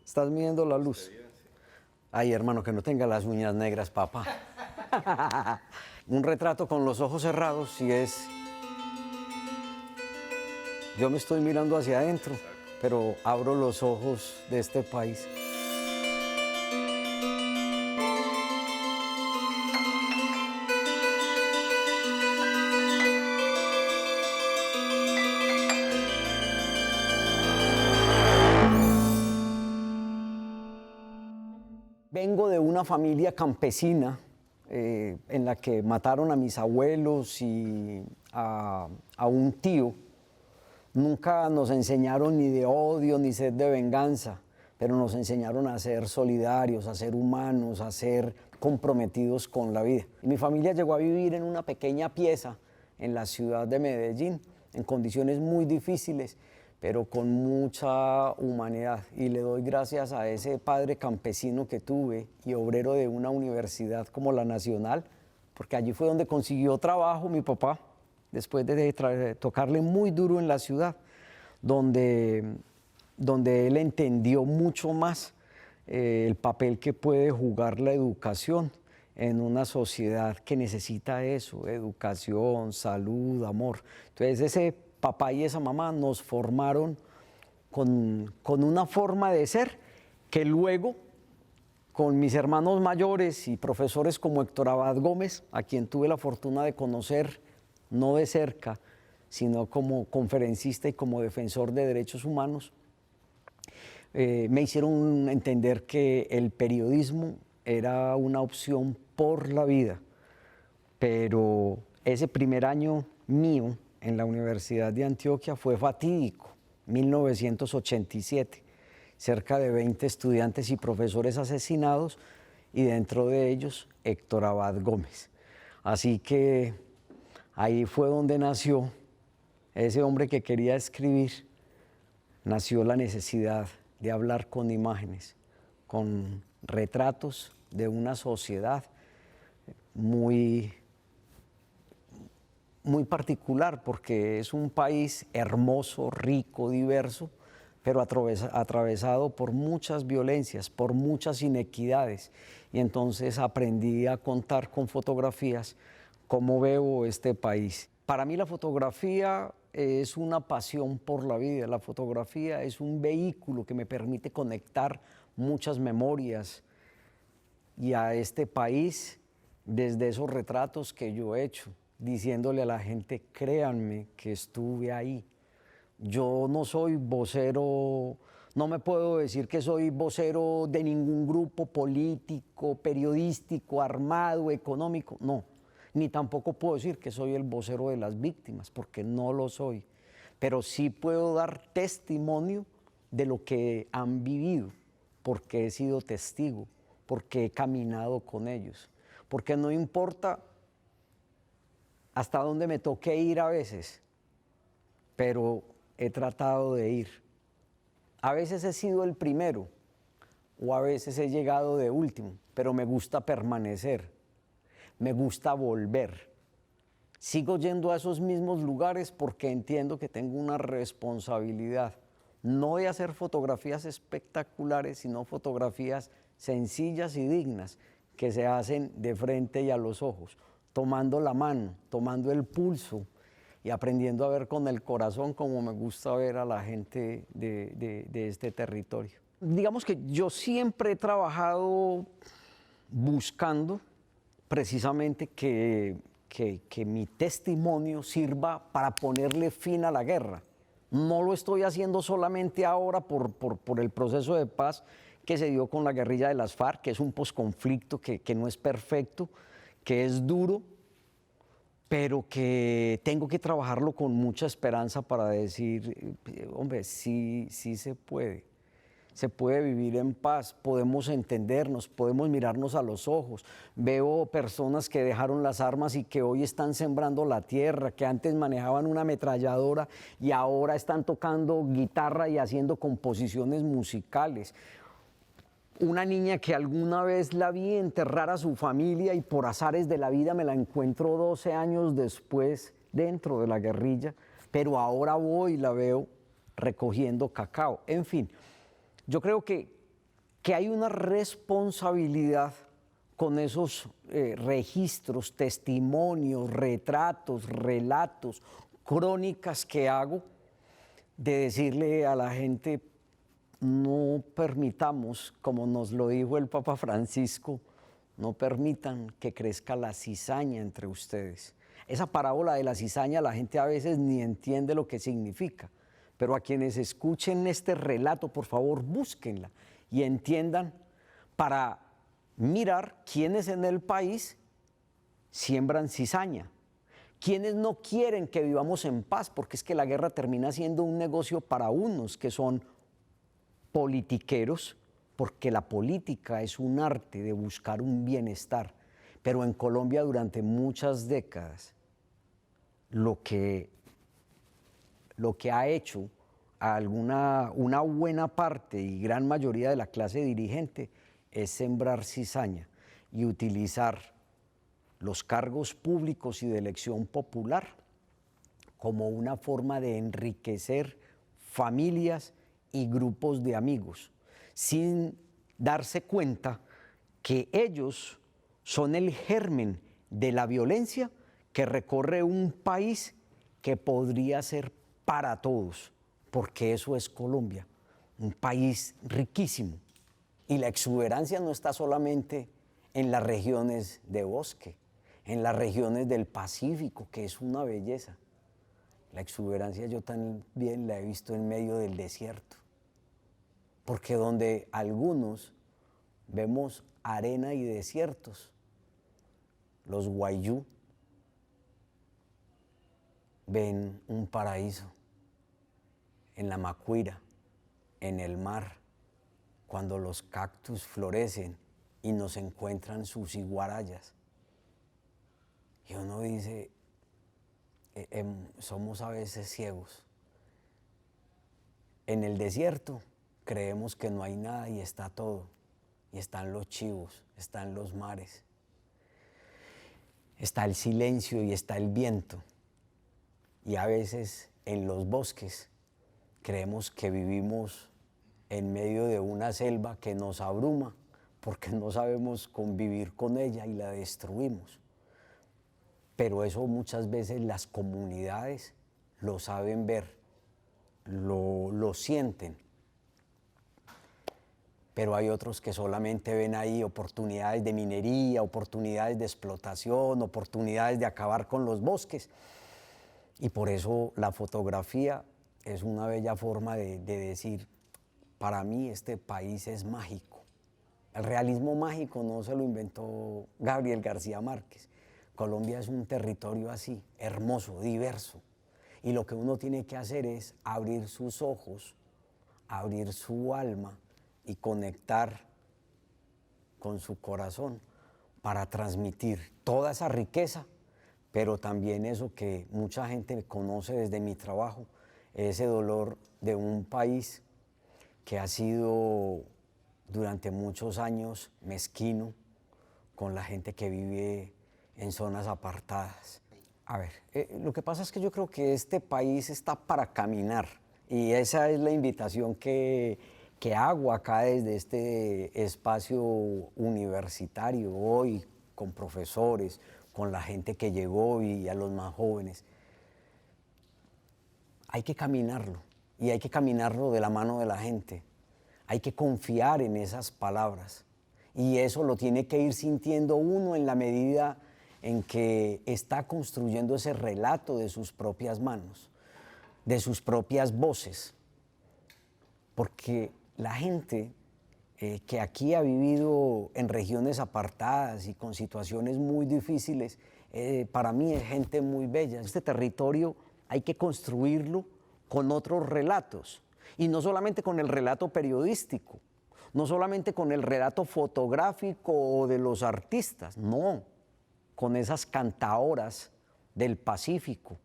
¿Estás midiendo la luz? Ay, hermano, que no tenga las uñas negras, papá. Un retrato con los ojos cerrados, si es... Yo me estoy mirando hacia adentro, pero abro los ojos de este país. Vengo de una familia campesina en la que mataron a mis abuelos y a un tío. Nunca nos enseñaron ni de odio ni sed de venganza, pero nos enseñaron a ser solidarios, a ser humanos, a ser comprometidos con la vida. Y mi familia llegó a vivir en una pequeña pieza en la ciudad de Medellín, en condiciones muy difíciles, pero con mucha humanidad. Y le doy gracias a ese padre campesino que tuve y obrero de una universidad como la Nacional, porque allí fue donde consiguió trabajo mi papá, después de tocarle muy duro en la ciudad, donde él entendió mucho más el papel que puede jugar la educación en una sociedad que necesita eso, educación, salud, amor. Entonces ese papá y esa mamá nos formaron con una forma de ser que luego, con mis hermanos mayores y profesores como Héctor Abad Gómez, a quien tuve la fortuna de conocer no de cerca, sino como conferencista y como defensor de derechos humanos, me hicieron entender que el periodismo era una opción por la vida, pero ese primer año mío en la Universidad de Antioquia fue fatídico, 1987, cerca de 20 estudiantes y profesores asesinados y dentro de ellos Héctor Abad Gómez. Así que ahí fue donde nació ese hombre que quería escribir, nació la necesidad de hablar con imágenes, con retratos de una sociedad muy particular, porque es un país hermoso, rico, diverso, pero atravesado por muchas violencias, por muchas inequidades. Y entonces aprendí a contar con fotografías cómo veo este país. Para mí la fotografía es una pasión por la vida. La fotografía es un vehículo que me permite conectar muchas memorias y a este país desde esos retratos que yo he hecho, diciéndole a la gente, créanme que estuve ahí. Yo no soy vocero, no me puedo decir que soy vocero de ningún grupo político, periodístico, armado, económico, no. Ni tampoco puedo decir que soy el vocero de las víctimas, porque no lo soy. Pero sí puedo dar testimonio de lo que han vivido, porque he sido testigo, porque he caminado con ellos. Porque no importa hasta dónde me toque ir a veces, pero he tratado de ir. A veces he sido el primero, o a veces he llegado de último, pero me gusta permanecer. Me gusta volver. Sigo yendo a esos mismos lugares porque entiendo que tengo una responsabilidad, no de hacer fotografías espectaculares, sino fotografías sencillas y dignas que se hacen de frente y a los ojos, tomando la mano, tomando el pulso y aprendiendo a ver con el corazón como me gusta ver a la gente de este territorio. Digamos que yo siempre he trabajado buscando precisamente que mi testimonio sirva para ponerle fin a la guerra. No lo estoy haciendo solamente ahora por el proceso de paz que se dio con la guerrilla de las FARC, que es un posconflicto que no es perfecto, que es duro, pero que tengo que trabajarlo con mucha esperanza para decir, hombre, sí se puede. Se puede vivir en paz, podemos entendernos, podemos mirarnos a los ojos. Veo personas que dejaron las armas y que hoy están sembrando la tierra, que antes manejaban una ametralladora y ahora están tocando guitarra y haciendo composiciones musicales. Una niña que alguna vez la vi enterrar a su familia y por azares de la vida me la encuentro 12 años después dentro de la guerrilla, pero ahora voy y la veo recogiendo cacao. En fin. Yo creo que que hay una responsabilidad con esos registros, testimonios, retratos, relatos, crónicas que hago, de decirle a la gente, no permitamos, como nos lo dijo el Papa Francisco, no permitan que crezca la cizaña entre ustedes. Esa parábola de la cizaña la gente a veces ni entiende lo que significa, pero a quienes escuchen este relato, por favor, búsquenla y entiendan para mirar quiénes en el país siembran cizaña, quiénes no quieren que vivamos en paz, porque es que la guerra termina siendo un negocio para unos que son politiqueros, porque la política es un arte de buscar un bienestar, pero en Colombia durante muchas décadas lo que ha hecho a una buena parte y gran mayoría de la clase dirigente es sembrar cizaña y utilizar los cargos públicos y de elección popular como una forma de enriquecer familias y grupos de amigos, sin darse cuenta que ellos son el germen de la violencia que recorre un país que podría ser para todos, porque eso es Colombia, un país riquísimo. Y la exuberancia no está solamente en las regiones de bosque, en las regiones del Pacífico, que es una belleza. La exuberancia yo también la he visto en medio del desierto, porque donde algunos vemos arena y desiertos, los guayú ven un paraíso en la Macuira, en el mar, cuando los cactus florecen y nos encuentran sus iguarayas. Y uno dice, somos a veces ciegos. En el desierto creemos que no hay nada y está todo. Y están los chivos, están los mares, está el silencio y está el viento. Y a veces en los bosques creemos que vivimos en medio de una selva que nos abruma porque no sabemos convivir con ella y la destruimos. Pero eso muchas veces las comunidades lo saben ver, lo sienten. Pero hay otros que solamente ven ahí oportunidades de minería, oportunidades de explotación, oportunidades de acabar con los bosques. Y por eso la fotografía es una bella forma de decir, para mí este país es mágico. El realismo mágico no se lo inventó Gabriel García Márquez. Colombia es un territorio así, hermoso, diverso. Y lo que uno tiene que hacer es abrir sus ojos, abrir su alma y conectar con su corazón para transmitir toda esa riqueza, pero también eso que mucha gente conoce desde mi trabajo, ese dolor de un país que ha sido durante muchos años mezquino con la gente que vive en zonas apartadas. A ver, lo que pasa es que yo creo que este país está para caminar y esa es la invitación que hago acá desde este espacio universitario hoy, con profesores, con la gente que llegó y a los más jóvenes. Hay que caminarlo y hay que caminarlo de la mano de la gente. Hay que confiar en esas palabras y eso lo tiene que ir sintiendo uno en la medida en que está construyendo ese relato de sus propias manos, de sus propias voces. Porque la gente que aquí ha vivido en regiones apartadas y con situaciones muy difíciles, para mí es gente muy bella. Este territorio hay que construirlo con otros relatos, y no solamente con el relato periodístico, no solamente con el relato fotográfico o de los artistas, no, con esas cantaoras del Pacífico,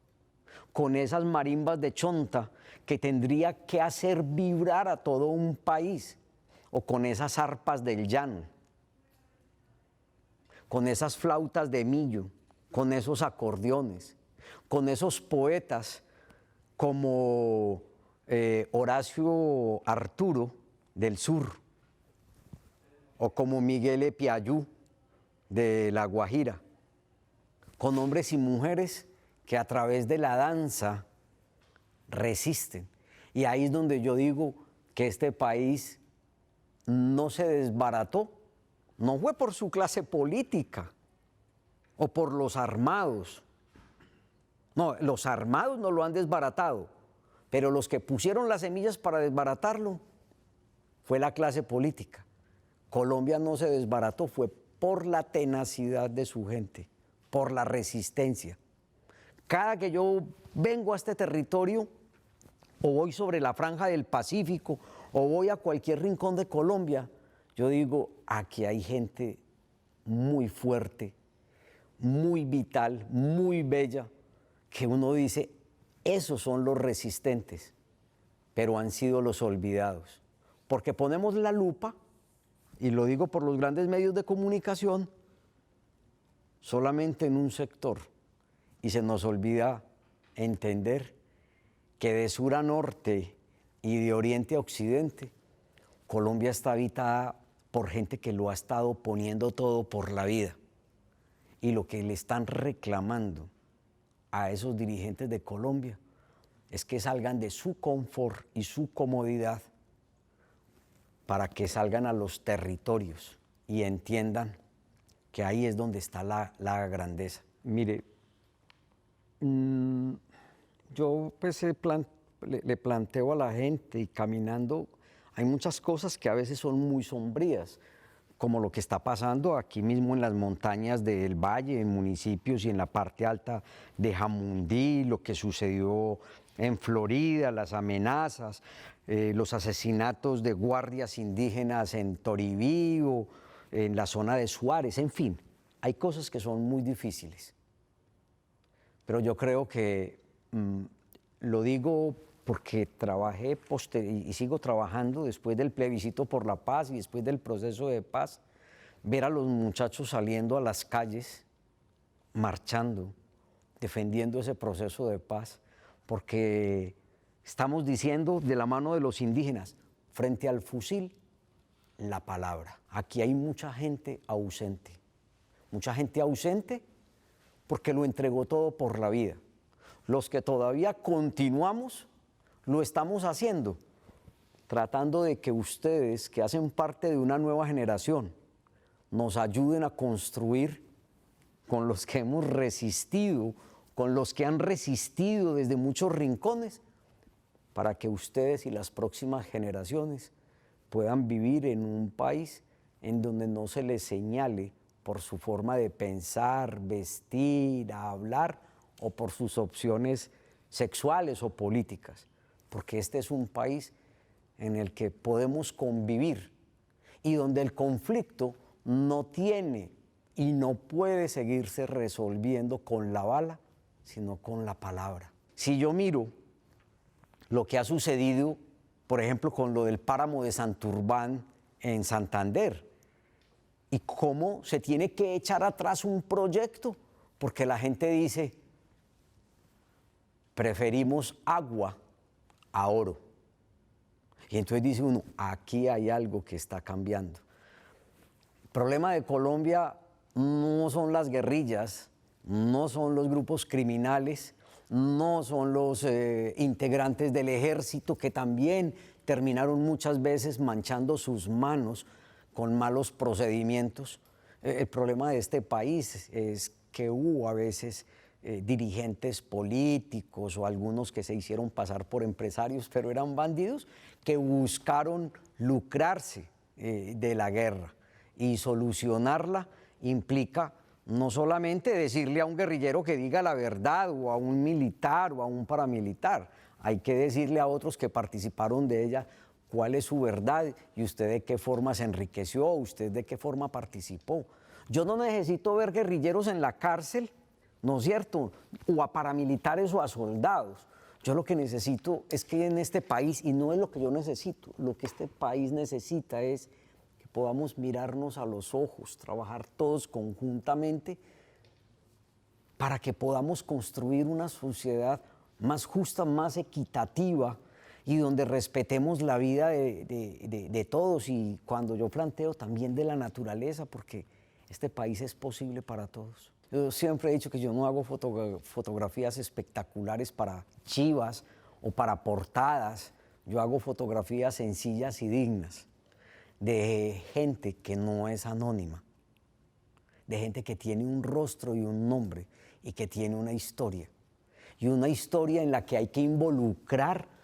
con esas marimbas de chonta que tendría que hacer vibrar a todo un país, o con esas arpas del llano, con esas flautas de millo, con esos acordeones, con esos poetas como Horacio Arturo del Sur, o como Miguel Epiayú de La Guajira, con hombres y mujeres que a través de la danza resisten. Y ahí es donde yo digo que este país no se desbarató, no fue por su clase política o por los armados. No, los armados no lo han desbaratado, pero los que pusieron las semillas para desbaratarlo fue la clase política. Colombia no se desbarató, fue por la tenacidad de su gente, por la resistencia. Cada que yo vengo a este territorio, o voy sobre la franja del Pacífico, o voy a cualquier rincón de Colombia, yo digo, aquí hay gente muy fuerte, muy vital, muy bella, que uno dice, esos son los resistentes, pero han sido los olvidados. Porque ponemos la lupa, y lo digo por los grandes medios de comunicación, solamente en un sector, y se nos olvida entender que de sur a norte y de oriente a occidente, Colombia está habitada por gente que lo ha estado poniendo todo por la vida. Y lo que le están reclamando a esos dirigentes de Colombia es que salgan de su confort y su comodidad para que salgan a los territorios y entiendan que ahí es donde está la grandeza. Mire, yo pues le planteo a la gente y caminando, hay muchas cosas que a veces son muy sombrías, como lo que está pasando aquí mismo en las montañas del Valle, en municipios y en la parte alta de Jamundí, lo que sucedió en Florida, las amenazas, los asesinatos de guardias indígenas en Toribío, en la zona de Suárez, en fin, hay cosas que son muy difíciles. Pero yo creo que lo digo porque trabajé y sigo trabajando después del plebiscito por la paz y después del proceso de paz, ver a los muchachos saliendo a las calles, marchando, defendiendo ese proceso de paz, porque estamos diciendo de la mano de los indígenas, frente al fusil, la palabra. Aquí hay mucha gente ausente porque lo entregó todo por la vida. Los que todavía continuamos, lo estamos haciendo, tratando de que ustedes, que hacen parte de una nueva generación, nos ayuden a construir con los que hemos resistido, con los que han resistido desde muchos rincones, para que ustedes y las próximas generaciones puedan vivir en un país en donde no se les señale por su forma de pensar, vestir, hablar o por sus opciones sexuales o políticas, porque este es un país en el que podemos convivir y donde el conflicto no tiene y no puede seguirse resolviendo con la bala, sino con la palabra. Si yo miro lo que ha sucedido, por ejemplo, con lo del páramo de Santurbán en Santander, y cómo se tiene que echar atrás un proyecto, porque la gente dice, preferimos agua a oro. Y entonces dice uno, aquí hay algo que está cambiando. El problema de Colombia no son las guerrillas, no son los grupos criminales, no son los integrantes del ejército que también terminaron muchas veces manchando sus manos con malos procedimientos. El problema de este país es que hubo a veces dirigentes políticos o algunos que se hicieron pasar por empresarios, pero eran bandidos que buscaron lucrarse de la guerra, y solucionarla implica no solamente decirle a un guerrillero que diga la verdad, o a un militar o a un paramilitar, hay que decirle a otros que participaron de ella cuál es su verdad y usted de qué forma se enriqueció, usted de qué forma participó. Yo no necesito ver guerrilleros en la cárcel, ¿no es cierto?, o a paramilitares o a soldados. Yo lo que necesito es que en este país, y no es lo que yo necesito, lo que este país necesita es que podamos mirarnos a los ojos, trabajar todos conjuntamente para que podamos construir una sociedad más justa, más equitativa, y donde respetemos la vida de todos, y cuando yo planteo también de la naturaleza, porque este país es posible para todos. Yo siempre he dicho que yo no hago fotografías espectaculares para chivas o para portadas, yo hago fotografías sencillas y dignas de gente que no es anónima, de gente que tiene un rostro y un nombre y que tiene una historia. Y una historia en la que hay que involucrar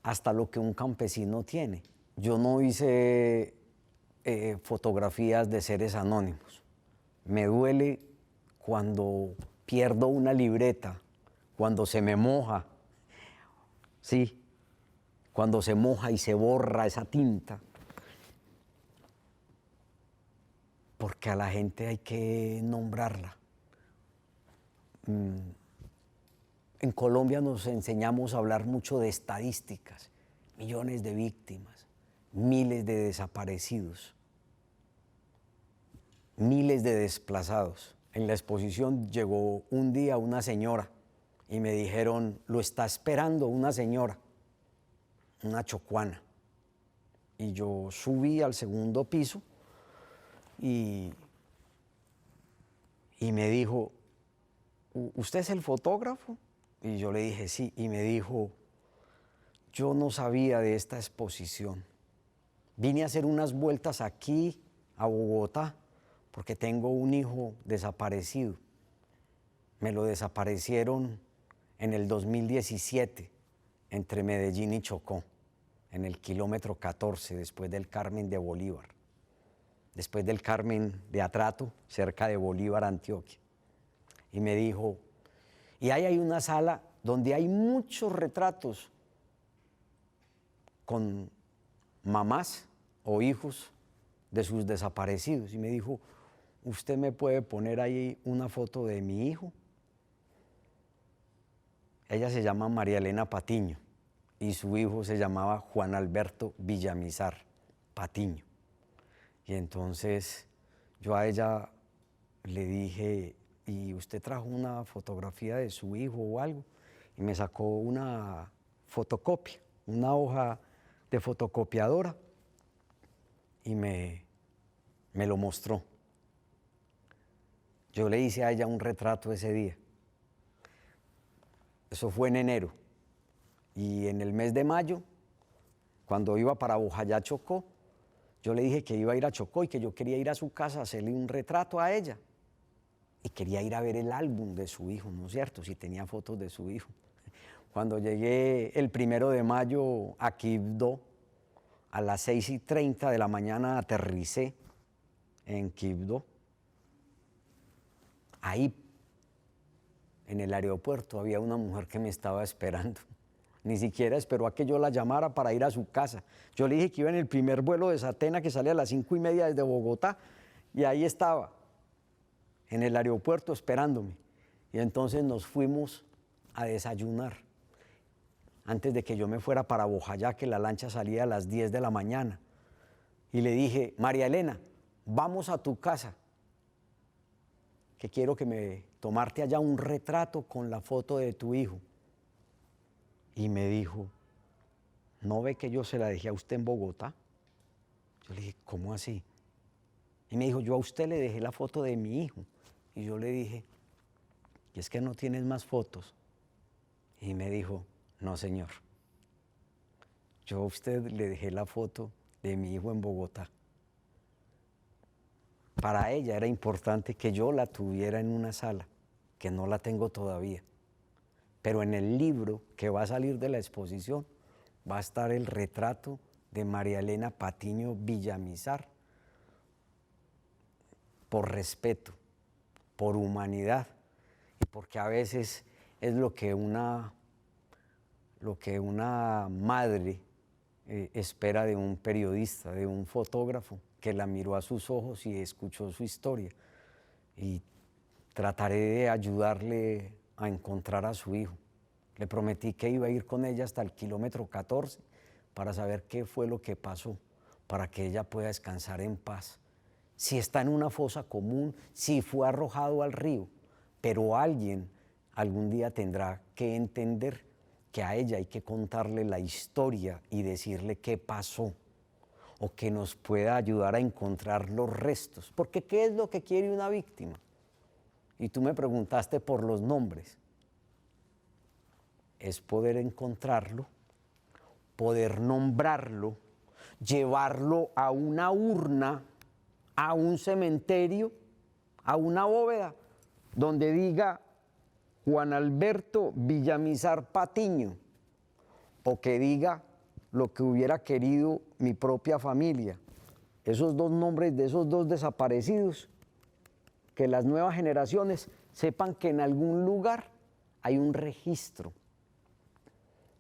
hasta lo que un campesino tiene. Yo no hice fotografías de seres anónimos. Me duele cuando pierdo una libreta, cuando se me moja, sí, cuando se moja y se borra esa tinta. Porque a la gente hay que nombrarla. En Colombia nos enseñamos a hablar mucho de estadísticas, millones de víctimas, miles de desaparecidos, miles de desplazados. En la exposición llegó un día una señora y me dijeron, lo está esperando una señora, una chocuana. Y yo subí al segundo piso y me dijo, ¿usted es el fotógrafo? Y yo le dije, sí. Y me dijo, yo no sabía de esta exposición. Vine a hacer unas vueltas aquí, a Bogotá, porque tengo un hijo desaparecido. Me lo desaparecieron en el 2017, entre Medellín y Chocó, en el kilómetro 14, después del Carmen de Bolívar. Después del Carmen de Atrato, cerca de Bolívar, Antioquia. Y me dijo, y ahí hay una sala donde hay muchos retratos con mamás o hijos de sus desaparecidos. Y me dijo, ¿usted me puede poner ahí una foto de mi hijo? Ella se llama María Elena Patiño y su hijo se llamaba Juan Alberto Villamizar Patiño. Y entonces yo a ella le dije, ¿y usted trajo una fotografía de su hijo o algo? Y me sacó una fotocopia, una hoja de fotocopiadora y me lo mostró. Yo le hice a ella un retrato ese día. Eso fue en enero. Y en el mes de mayo, cuando iba para Bojayá, Chocó, yo le dije que iba a ir a Chocó y que yo quería ir a su casa a hacerle un retrato a ella. Y quería ir a ver el álbum de su hijo, ¿no es cierto? Si tenía fotos de su hijo. Cuando llegué el 1 de mayo a Quibdó, a las 6:30 de la mañana aterricé en Quibdó. Ahí, en el aeropuerto, había una mujer que me estaba esperando. Ni siquiera esperó a que yo la llamara para ir a su casa. Yo le dije que iba en el primer vuelo de Satena que sale a las 5:30 desde Bogotá, y ahí estaba, en el aeropuerto esperándome. Y entonces nos fuimos a desayunar antes de que yo me fuera para Bojayá, que la lancha salía a las 10 de la mañana. Y le dije, María Elena, vamos a tu casa, que quiero que me tomarte allá un retrato con la foto de tu hijo. Y me dijo, ¿no ve que yo se la dejé a usted en Bogotá? Yo le dije, ¿cómo así? Y me dijo, yo a usted le dejé la foto de mi hijo. Y yo le dije, ¿y es que no tienes más fotos? Y me dijo, no, señor. Yo a usted le dejé la foto de mi hijo en Bogotá. Para ella era importante que yo la tuviera en una sala, que no la tengo todavía. Pero en el libro que va a salir de la exposición va a estar el retrato de María Elena Patiño Villamizar, por respeto, por humanidad, y porque a veces es lo que una madre espera de un periodista, de un fotógrafo, que la miró a sus ojos y escuchó su historia. Y trataré de ayudarle a encontrar a su hijo. Le prometí que iba a ir con ella hasta el kilómetro 14 para saber qué fue lo que pasó, para que ella pueda descansar en paz. Si está en una fosa común, si fue arrojado al río, pero alguien algún día tendrá que entender que a ella hay que contarle la historia y decirle qué pasó, o que nos pueda ayudar a encontrar los restos. Porque ¿qué es lo que quiere una víctima? Y tú me preguntaste por los nombres. Es poder encontrarlo, poder nombrarlo, llevarlo a una urna, a un cementerio, a una bóveda, donde diga Juan Alberto Villamizar Patiño, o que diga lo que hubiera querido mi propia familia. Esos dos nombres de esos dos desaparecidos, que las nuevas generaciones sepan que en algún lugar hay un registro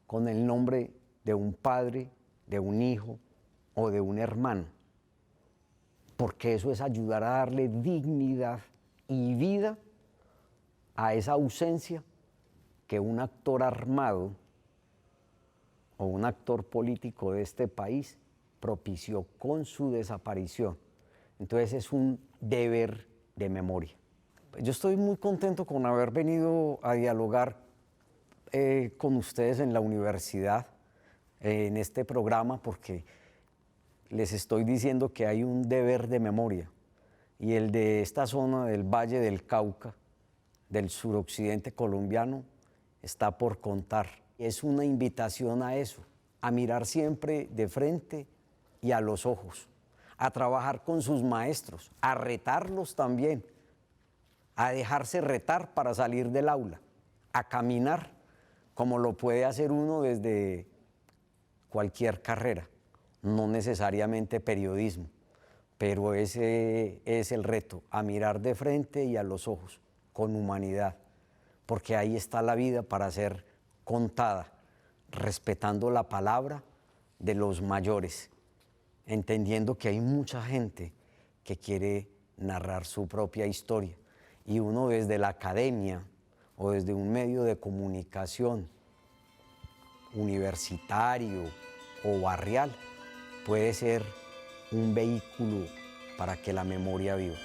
con el nombre de un padre, de un hijo o de un hermano, porque eso es ayudar a darle dignidad y vida a esa ausencia que un actor armado o un actor político de este país propició con su desaparición. Entonces es un deber de memoria. Yo estoy muy contento con haber venido a dialogar con ustedes en la universidad, en este programa, porque les estoy diciendo que hay un deber de memoria, y el de esta zona del Valle del Cauca, del suroccidente colombiano, está por contar. Es una invitación a eso, a mirar siempre de frente y a los ojos, a trabajar con sus maestros, a retarlos también, a dejarse retar para salir del aula, a caminar como lo puede hacer uno desde cualquier carrera, no necesariamente periodismo, pero ese es el reto, a mirar de frente y a los ojos, con humanidad, porque ahí está la vida para ser contada, respetando la palabra de los mayores, entendiendo que hay mucha gente que quiere narrar su propia historia, y uno desde la academia o desde un medio de comunicación universitario o barrial puede ser un vehículo para que la memoria viva.